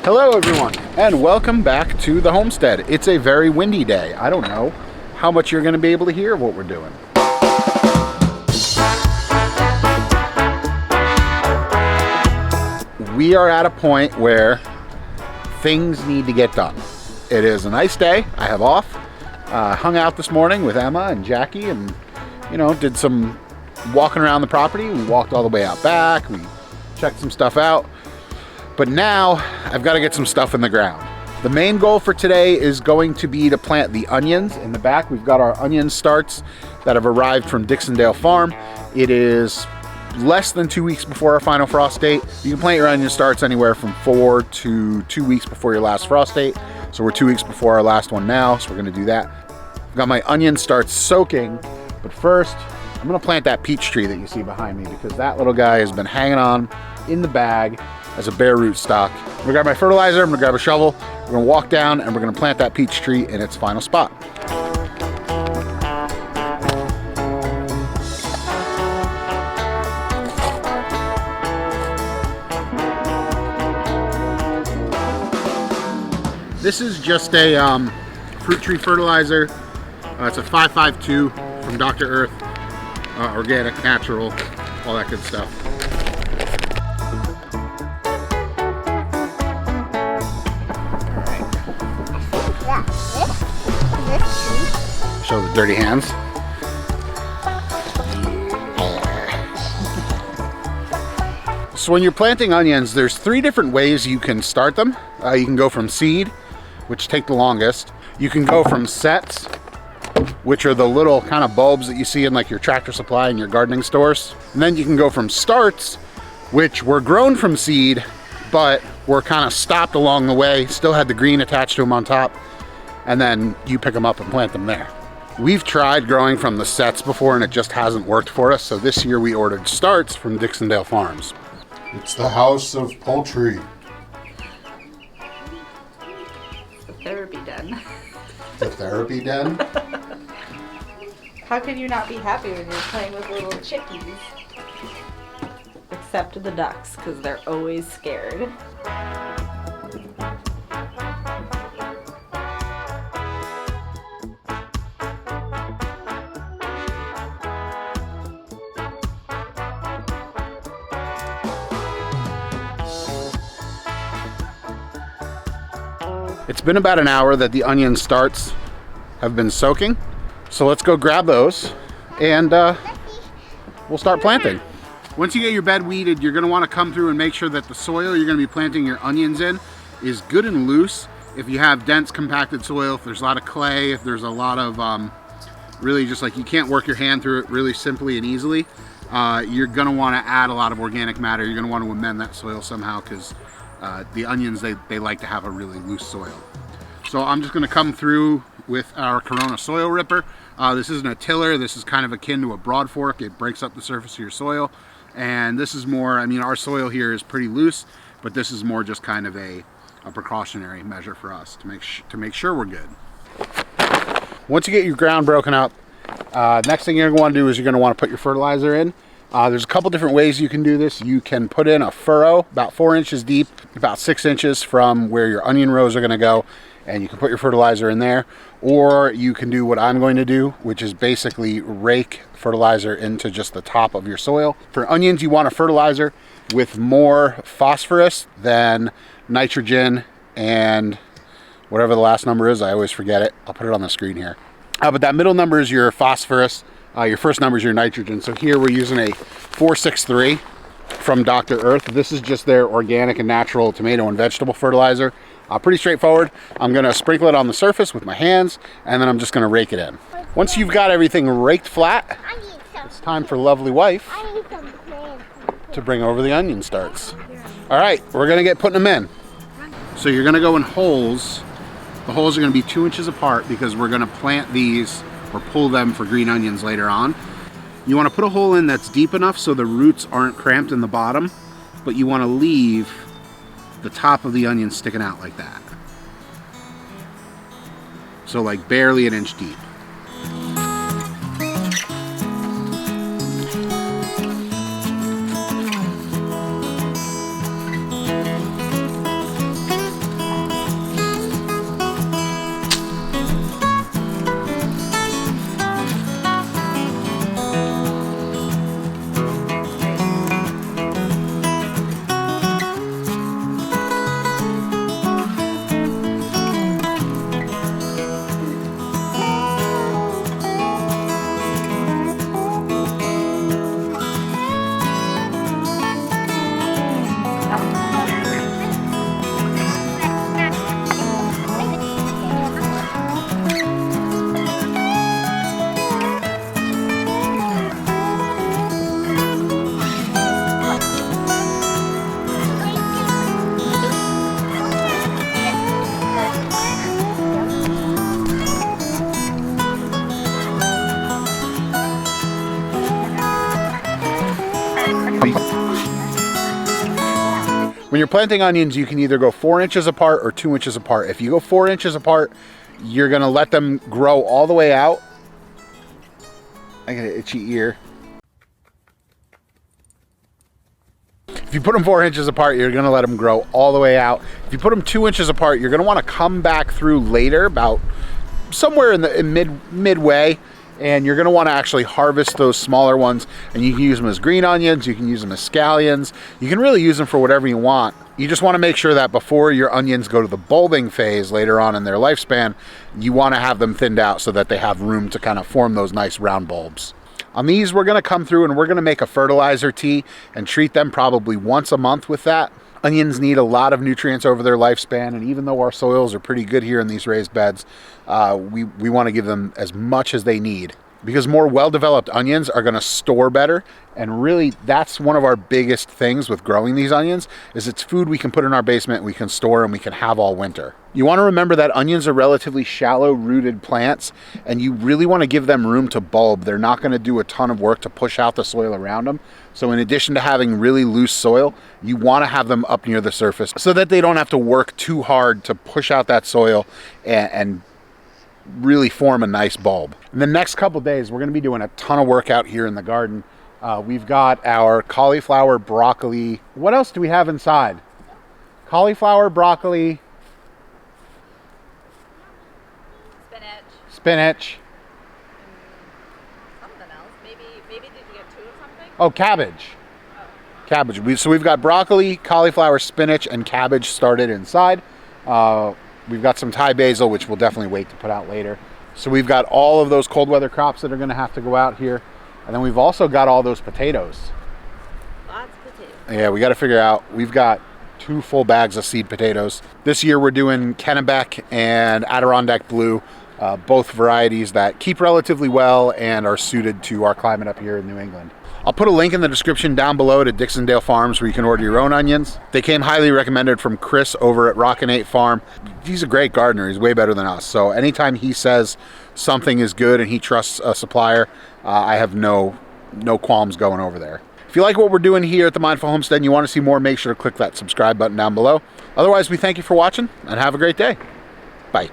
Hello everyone, and welcome back to the homestead. It's a very windy day. I don't know how much you're going to be able to hear of what we're doing. We are at a point where things need to get done. It is a nice day. I have off. Hung out this morning with Emma and Jackie and, did some walking around the property. We walked all the way out back. We checked some stuff out. But now I've got to get some stuff in the ground. The main goal for today is going to be to plant the onions in the back. We've got our onion starts that have arrived from Dixondale Farm. It is less than 2 weeks before our final frost date. You can plant your onion starts anywhere from 4 to 2 weeks before your last frost date. So we're 2 weeks before our last one now, so we're gonna do that. I've got my onion starts soaking, but first I'm gonna plant that peach tree that you see behind me because that little guy has been hanging on in the bag as a bare root stock. I'm gonna grab my fertilizer, I'm gonna grab a shovel, we're gonna walk down and we're gonna plant that peach tree in its final spot. This is just a fruit tree fertilizer. It's a 552 from Dr. Earth, organic, natural, all that good stuff. Show the dirty hands. So when you're planting onions, there's 3 different ways you can start them. You can go from seed, which take the longest. You can go from sets, which are the little kind of bulbs that you see in like your Tractor Supply and your gardening stores. And then you can go from starts, which were grown from seed, but were kind of stopped along the way, still had the green attached to them on top, and then you pick them up and plant them there. We've tried growing from the sets before and it just hasn't worked for us, so this year we ordered starts from Dixondale Farms. It's the house of poultry. The therapy den. The therapy den? How can you not be happy when you're playing with little chickies? Except the ducks, because they're always scared. It's been about an hour that the onion starts have been soaking. So let's go grab those and we'll start planting. Once you get your bed weeded, you're gonna wanna come through and make sure that the soil you're gonna be planting your onions in is good and loose. If you have dense compacted soil, if there's a lot of clay, if there's a lot of really just like you can't work your hand through it really simply and easily, you're gonna wanna add a lot of organic matter. You're gonna wanna amend that soil somehow because the onions, they like to have a really loose soil. So I'm just gonna come through with our Corona soil ripper. This isn't a tiller, this is kind of akin to a broad fork. It breaks up the surface of your soil. And this is more, our soil here is pretty loose, but this is more just kind of a precautionary measure for us to make sure we're good. Once you get your ground broken up, next thing you're gonna wanna do is you're gonna wanna put your fertilizer in. There's a couple different ways you can do this. You can put in a furrow about 4 inches deep, about 6 inches from where your onion rows are gonna go, and you can put your fertilizer in there. Or you can do what I'm going to do, which is basically rake fertilizer into just the top of your soil. For onions, you want a fertilizer with more phosphorus than nitrogen and whatever the last number is. I always forget it. I'll put it on the screen here. But that middle number is your phosphorus. Your first number is your nitrogen. So here we're using a 463 from Dr. Earth. This is just their organic and natural tomato and vegetable fertilizer. Pretty straightforward. I'm gonna sprinkle it on the surface with my hands, and then I'm just gonna rake it in. Once you've got everything raked flat, it's time for lovely wife to bring over the onion starts. All right, we're gonna get putting them in. So you're gonna go in holes. The holes are gonna be 2 inches apart because we're gonna plant these or pull them for green onions later on. You wanna put a hole in that's deep enough so the roots aren't cramped in the bottom, but you wanna leave the top of the onion sticking out like that. So like barely an inch deep. When you're planting onions, you can either go 4 inches apart or 2 inches apart. If you go 4 inches apart, you're gonna let them grow all the way out. I got an itchy ear. If you put them 4 inches apart, you're gonna let them grow all the way out. If you put them 2 inches apart, you're gonna wanna come back through later, about somewhere in midway, and you're gonna wanna actually harvest those smaller ones, and you can use them as green onions, you can use them as scallions, you can really use them for whatever you want. You just wanna make sure that before your onions go to the bulbing phase later on in their lifespan, you wanna have them thinned out so that they have room to kind of form those nice round bulbs. On these, we're gonna come through and we're gonna make a fertilizer tea and treat them probably once a month with that. Onions need a lot of nutrients over their lifespan, and even though our soils are pretty good here in these raised beds, we wanna give them as much as they need, because more well-developed onions are gonna store better. And really, that's one of our biggest things with growing these onions, is it's food we can put in our basement, we can store, and we can have all winter. You wanna remember that onions are relatively shallow rooted plants, and you really wanna give them room to bulb. They're not gonna do a ton of work to push out the soil around them. So in addition to having really loose soil, you wanna have them up near the surface so that they don't have to work too hard to push out that soil and really form a nice bulb. In the next couple days, we're gonna be doing a ton of work out here in the garden. We've got our cauliflower, broccoli. What else do we have inside? Cauliflower, broccoli. Spinach. Something else. Maybe did you get 2 of something? Oh, cabbage. Cabbage. So we've got broccoli, cauliflower, spinach, and cabbage started inside. We've got some Thai basil, which we'll definitely wait to put out later. So we've got all of those cold weather crops that are gonna have to go out here. And then we've also got all those potatoes. Lots of potatoes. Yeah, we gotta figure out, we've got 2 full bags of seed potatoes. This year we're doing Kennebec and Adirondack Blue, both varieties that keep relatively well and are suited to our climate up here in New England. I'll put a link in the description down below to Dixondale Farms where you can order your own onions. They came highly recommended from Chris over at Rockinate Farm. He's a great gardener, he's way better than us. So anytime he says something is good and he trusts a supplier, I have no qualms going over there. If you like what we're doing here at the Mindful Homestead and you want to see more, make sure to click that subscribe button down below. Otherwise, we thank you for watching and have a great day. Bye.